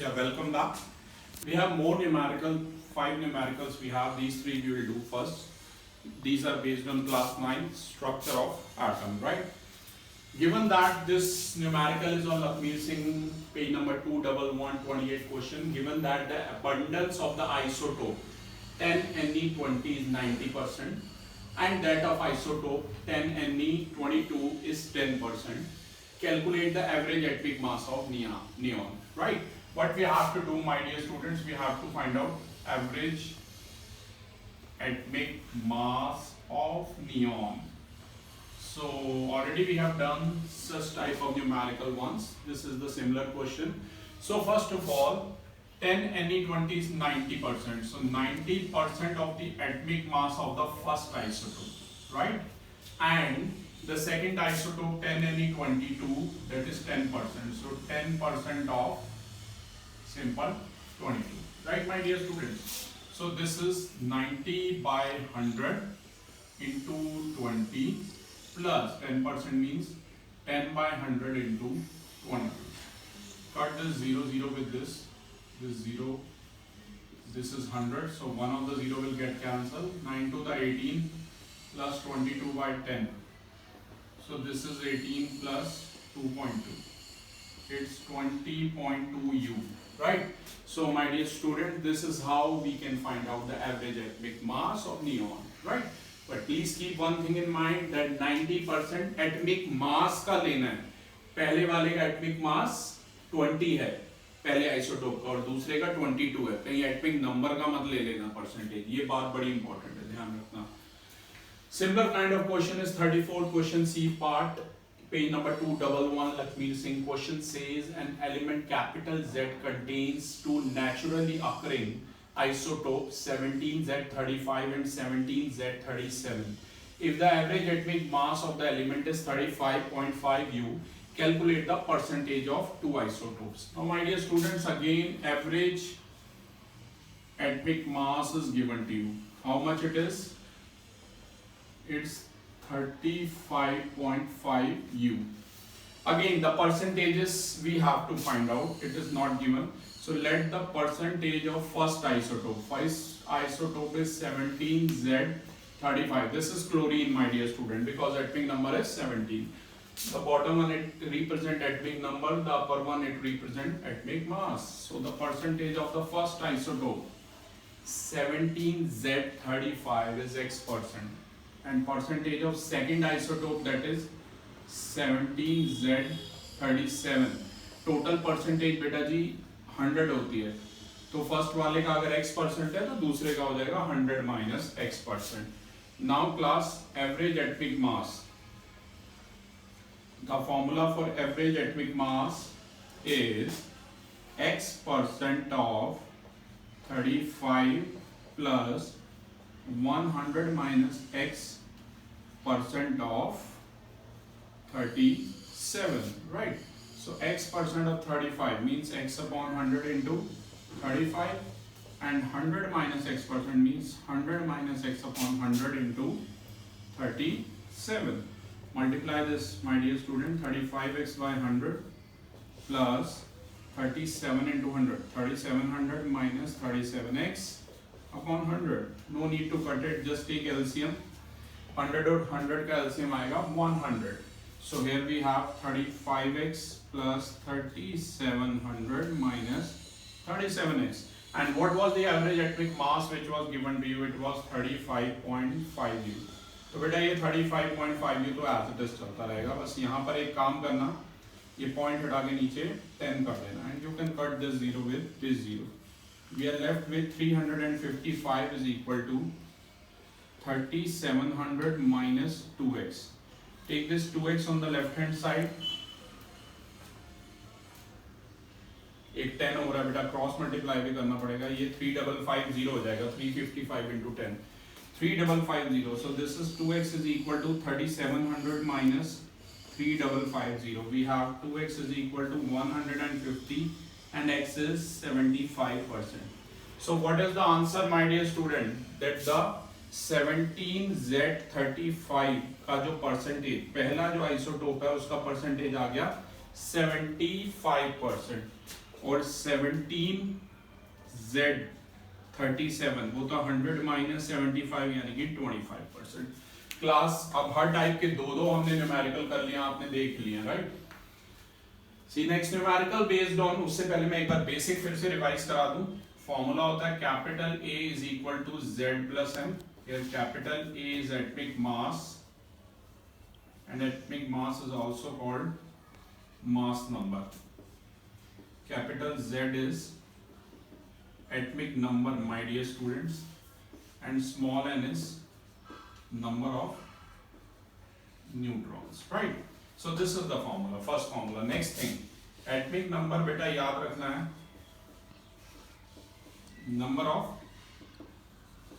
Yeah, welcome back. We have more numerical, 5 numericals we have. These 3 we will do first. These are based on class 9 structure of atom, right? Given that this numerical is on Lakshmi Singh page number 21128 question, given that the abundance of the isotope 10Ne20 is 90% and that of isotope 10Ne22 is 10%, calculate the average atomic mass of neon, right? What we have to do, my dear students, we have to find out average atomic mass of neon. So already we have done such type of numerical ones. This is the similar question. So first of all, 10Ne20 is 90%. So 90% of the atomic mass of the first isotope, right? And the second isotope 10Ne22, that is 10%. So 10% of simple 22, right, my dear students? So this is 90 by 100 into 20 plus 10% means 10 by 100 into 22. Cut this 0 with this 0, this is 100, so one of the 0 will get cancelled. 9 to the 18 plus 22 by 10, so this is 18 plus 2.2, it's 20.2 U, right? So my dear student, this is how we can find out the average atomic mass of neon, right? But please keep one thing in mind that 90% atomic mass का लेना है. पहले वाले का atomic mass 20 है पहले isotope का और दूसरे का 22 है. कहीं atomic number का मत ले लेना परसेंटेज, ये बात बड़ी इंपॉर्टेंट है, ध्यान रखना. Similar kind of question is 34th question C part, page number 211. Lakshmi Singh question says an element capital Z contains two naturally occurring isotopes 17Z35 and 17Z37. If the average atomic mass of the element is 35.5 U, calculate the percentage of two isotopes. Now my dear students, again average atomic mass is given to you. How much it is? It's 35.5 U. Again the percentages we have to find out, it is not given. So let the percentage of first isotope. First isotope is 17Z35. This is chlorine, my dear student, because atomic number is 17. The bottom one it represent atomic number, the upper one it represent atomic mass. So the percentage of the first isotope 17Z35 is X%, and percentage of second isotope, that is 17Z37. Total percentage बेटा जी 100 होती है, तो first वाले का अगर X% है तो दूसरे का हो जाएगा 100 minus X%. Now class, average atomic mass. The formula for average atomic mass is X% of 35 plus 100 minus X% of 37, right? So X% of 35 means X upon 100 into 35, and 100 minus X% means 100 minus X upon 100 into 37. Multiply this, my dear student, 35X by 100 plus 37 into 100, 3700 minus 37X upon 100. No need to cut it, just take LCM. 100 और 100 का LCM आएगा 100. So here we have 35X plus 3700 minus 37X. And what was the average atomic mass which was given to you? It was 35.5 U. तो बेटा ये 35.5 U तो as it is चलता रहेगा. बस यहाँ पर एक काम करना, ये पॉइंट हटा के नीचे 10 कर देना, and you can cut this 0 with this 0. We are left with 355 is equal to 3700 minus 2x. Take this 2x on the left hand side. एक 10 हो रहा है बेटा, क्रॉस मल्टीप्लाई भी करना पड़ेगा. ये 3550 हो जाएगा, 355 into 10, 3550. So this is 2x is equal to 3700 minus 3550. We have 2x is equal to 150 and x is 75%. So what is the answer, my dear student? That the 17Z35 का जो percentage, पहला जो आइसोटोप है उसका percentage आ गया 75%. और 17Z37 वो तो 100 माइनस 75 यानी कि 25%। क्लास अब हर टाइप के दो हमने न्यूमेरिकल कर लिया, आपने देख लिया, right. See next numerical based on, उससे पहले मैं एक बार बेसिक फिर से रिवाइज करा दूं। फॉर्मूला होता है capital A is equal to Z plus M। Capital A is atomic mass and atomic mass is also called mass number. Capital Z is atomic number, my dear students, and small n is number of neutrons, right? So this is the formula, first formula. Next thing, atomic number बेटा याद रखना है, number of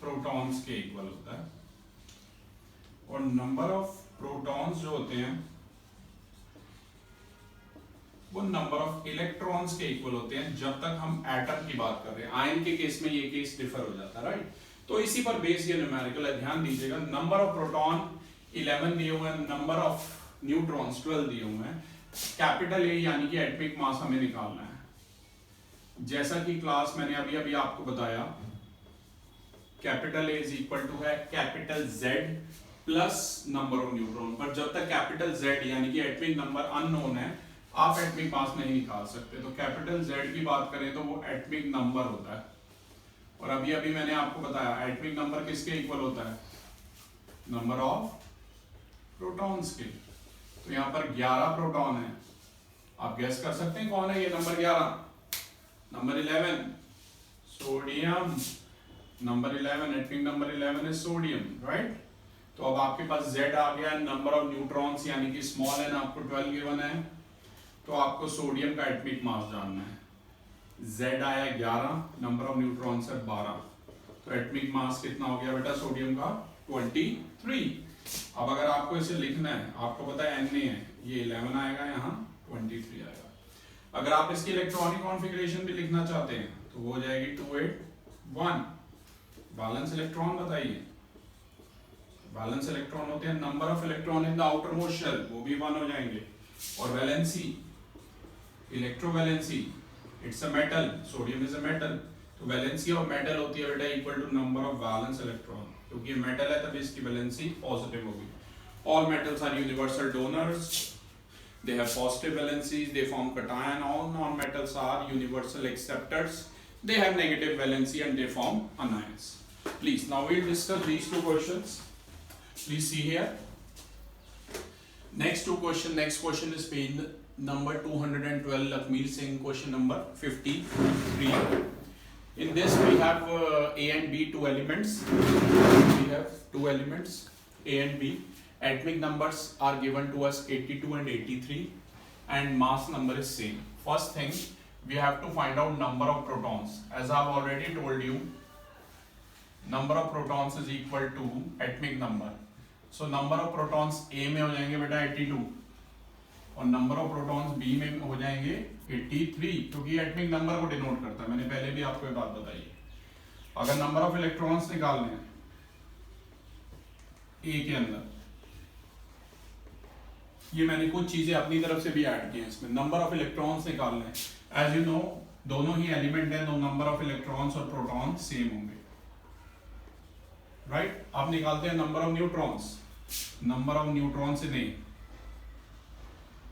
protons के equal होता है, और number of protons जो होते हैं वो नंबर ऑफ इलेक्ट्रॉन्स के इक्वल होते हैं जब तक हम एटम की बात कर रहे हैं। आयन के केस में ये केस डिफर हो जाता है, राइट। तो इसी पर बेस ये न्यूमेरिकल है, ध्यान दीजिएगा। नंबर ऑफ प्रोटॉन 11 दिए हुए हैं, नंबर ऑफ न्यूट्रॉन्स 12 दिए हुए हैं। कैपिटल ए यानी कि एटॉमिक मास हमें निकालना है। जैसा कि क्लास मैंने अभी आपको बताया, capital A is equal to है capital Z plus number of neutron. पर जब तक कैपिटल Z यानी कि एटॉमिक नंबर अननोन है, आप एटॉमिक मास नहीं निकाल सकते। तो कैपिटल Z की बात करें तो वो एटॉमिक नंबर होता है, और अभी मैंने आपको बताया एटॉमिक नंबर किसके इक्वल होता है, नंबर ऑफ प्रोटॉन्स के। तो यहाँ पर 11 प्रोटॉन है, आप गेस कर सकते हैं कौन है ये number 11। Number 11 sodium, number 11 atomic number 11 है सोडियम, राइट। तो अब आपके पास Z आ गया, नंबर ऑफ न्यूट्रॉन्स यानी कि स्मॉल n आपको 12 गिवन है, तो आपको सोडियम का एटॉमिक मास जानना है। Z आया 11, नंबर ऑफ न्यूट्रॉन्स है 12, तो एटॉमिक मास कितना हो गया बेटा सोडियम का 23। अब अगर आपको इसे लिखना है, आपको पता है Na है, ये 11 आएगा, यहाँ 23 आएगा। अगर आप इसकी इलेक्ट्रॉनिक कॉन्फ़िगरेशन भी लिखना चाहते हैं तो वो हो जाएगी 281। बैलेंस इलेक्ट्रॉन बताइए, बैलेंस इलेक्ट्रॉन होते हैं number of electron in the outer most shell, वो भी 1 हो जाएंगे। और valency, electrovalency, it's a metal, sodium is a metal, तो वैलेंसी ऑफ मेटल होती है बेटा equal to number of valence electron, क्योंकि ये मेटल है तभी इसकी वैलेंसी पॉजिटिव होगी। All metals are universal donors, they have positive valencies, they form cation. All non-metals are universal acceptors, they have negative valency and they form anions. Please, now we'll discuss these two questions. Please see here. Next question is page number 212, Lakmeer Singh, question number 53. In this we have A and B, two elements. We have two elements, A and B. Atomic numbers are given to us 82 and 83, and mass number is same. First thing, we have to find out number of protons. As I have already told you, number of protons is equal to atomic number. So number of protons A में हो जाएंगे बेटा 82, और number of protons B में हो जाएंगे 83, क्योंकि atomic number को डिनोट करता है। मैंने पहले भी आपको ये बात बताई है। अगर नंबर ऑफ इलेक्ट्रॉन्स निकालने हैं A के अंदर, ये मैंने कुछ चीजें अपनी तरफ से भी ऐड की हैं इसमें। नंबर ऑफ इलेक्ट्रॉन्स निकालने हैं, एज यू नो दोनों ही एलिमेंट हैं, तो नंबर ऑफ इलेक्ट्रॉन्स और प्रोटॉन सेम होंगे, राइट। अब निकालते हैं number of neutrons. Number of neutrons नहीं,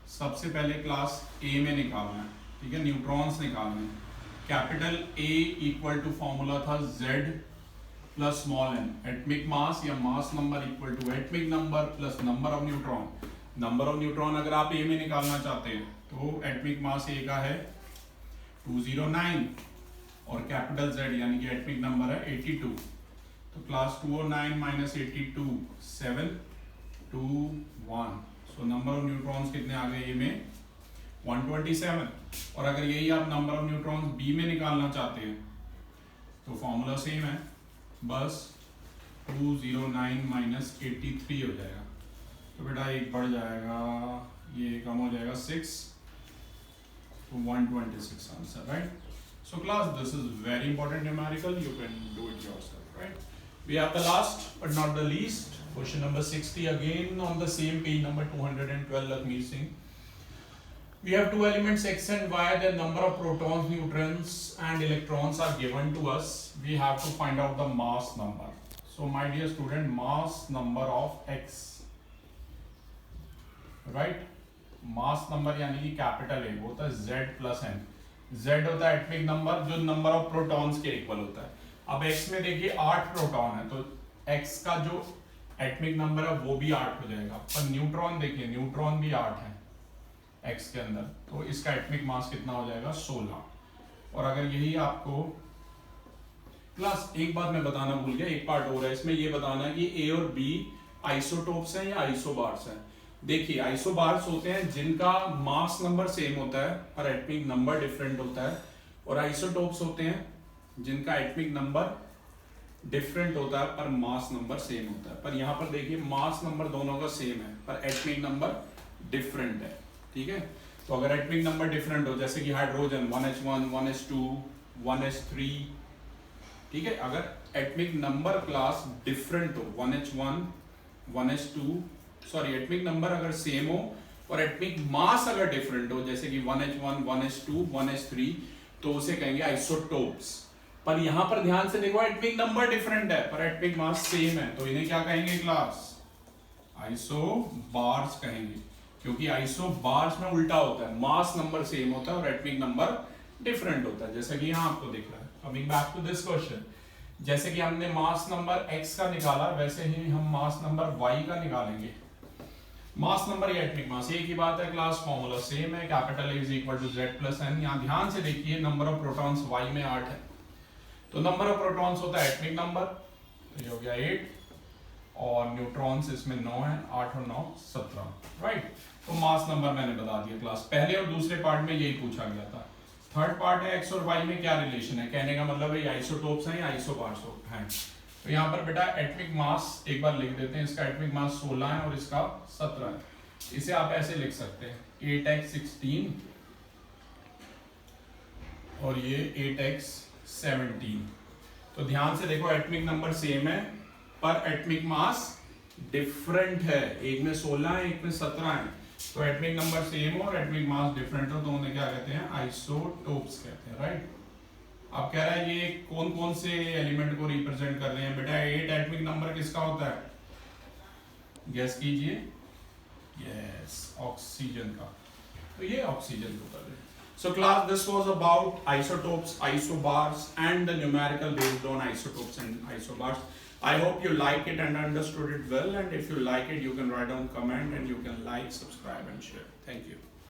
सबसे पहले क्लास ए में निकालना है, ठीक है, न्यूट्रॉन्स निकालने हैं। Capital A equal to formula था Z plus small n, atomic mass या mass number equal to atomic number plus number of neutron. Number of neutron अगर आप ए में निकालना चाहते हैं तो एटॉमिक मास ए का है 209, और कैपिटल Z यानी कि एटॉमिक नंबर है 82, तो class 209 minus 82 721। So number of neutrons कितने आ गए ए में 127। और अगर यही आप नंबर ऑफ न्यूट्रॉन्स बी में निकालना चाहते हैं तो फॉर्मूला सेम है, बस 209 माइनस 83 हो जाएगा। तो बेटा एक बढ़ जाएगा, ये कम हो जाएगा 6, तो 126 answer, right. So class, this is very important numerical, you can do it yourself, right? We have the last but not the least, question number 60, again on the same page number 212, Lakmeer Singh. We have two elements X and Y. The number of protons, neutrons and electrons are given to us. We have to find out the mass number. So my dear student, mass number of X, right? Mass number यानी कि capital A वो होता है Z plus N. Z होता है atomic number जो number of protons के equal होता है. अब X में देखिए 8 प्रोटॉन है तो X का जो एटॉमिक नंबर है वो भी 8 हो जाएगा. पर न्यूट्रॉन देखिए, न्यूट्रॉन भी 8 है X के अंदर, तो इसका एटॉमिक मास कितना हो जाएगा 16. और अगर यही आपको क्लास एक बात मैं बताना भूल गया, एक पार्ट हो रहा है इसमें, ये बताना है कि A और B आइसोटोप्स हैं या आइसोबार्स हैं. देखिए आइसोबार्स होते हैं जिनका मास नंबर सेम होता है पर एटॉमिक नंबर डिफरेंट होता है, और आइसोटोप्स होते हैं जिनका एटॉमिक नंबर डिफरेंट होता है पर मास नंबर सेम होता है. पर यहाँ पर देखिए मास नंबर दोनों का सेम है पर एटॉमिक नंबर डिफरेंट है. ठीक है, तो अगर एटॉमिक नंबर डिफरेंट हो जैसे कि हाइड्रोजन 1s1 1s2 1s3, ठीक है, अगर एटॉमिक नंबर क्लास डिफरेंट हो 1h1 1s2 sorry atomic number अगर सेम हो और एटॉमिक मास अगर डिफरेंट हो जैसे कि 1h1 1s2 1s3 तो उसे कहेंगे आइसोटोप्स. पर यहां पर ध्यान से देखो एटॉमिक नंबर डिफरेंट है पर एटॉमिक मास सेम है तो इन्हें क्या कहेंगे क्लास? आइसोबार्स कहेंगे, क्योंकि आइसोबार्स में उल्टा होता है, मास नंबर सेम होता है और एटॉमिक नंबर डिफरेंट होता है, जैसा कि यहां आपको दिख रहा है. Coming back to this question, जैसे कि हमने मास नंबर x का निकाला वैसे ही हम मास नंबर y का निकालेंगे. मास नंबर या एटॉमिक मास एक ही बात है क्लास, फॉर्मूला सेम है, capital A is equal to Z plus n. यहाँ ध्यान से देखिए नंबर ऑफ प्रोटॉन्स y में 8 है तो नंबर ऑफ प्रोटॉन्स होता है एटॉमिक नंबर, तो ये हो गया 8, और न्यूट्रॉन्स इसमें 9 है, 8 और 9 17, राइट. तो मास नंबर मैंने बता दिया क्लास. पहले और दूसरे पार्ट में यही पूछा गया था. थर्ड पार्ट है x और y में क्या रिलेशन है, कहने का मतलब है ये आइसोटोप्स हैं या आइसोबार्स हैं. तो यहाँ पर बेटा एटॉमिक मास एक बार लिख देते हैं, इसका एटॉमिक मास 16 है और इसका 17 है. इसे आप ऐसे लिख सकते हैं 8x 16 और ये 8x 17. तो ध्यान से देखो एटॉमिक नंबर सेम है पर एटॉमिक मास डिफरेंट है, एक में 16 है एक में 17 है. तो एटॉमिक नंबर सेम हो और एटॉमिक मास डिफरेंट हो तो उन्हें क्या कहते हैं? आइसोटोप्स कहते हैं, राइट. अब कह रहा है ये कौन कौन से एलिमेंट को रिप्रेजेंट कर रहे हैं बेटा? 8 एटॉमिक नंबर किसका होता है? गेस कीजिए. यस, ऑक्सीजन का. तो ये ऑक्सीजन को कर रहे हैं. So class, this was about isotopes, isobars and the numerical based on isotopes and isobars. I hope you like it and understood it well, and if you like it you can write down comment and you can like, subscribe and share. Thank you.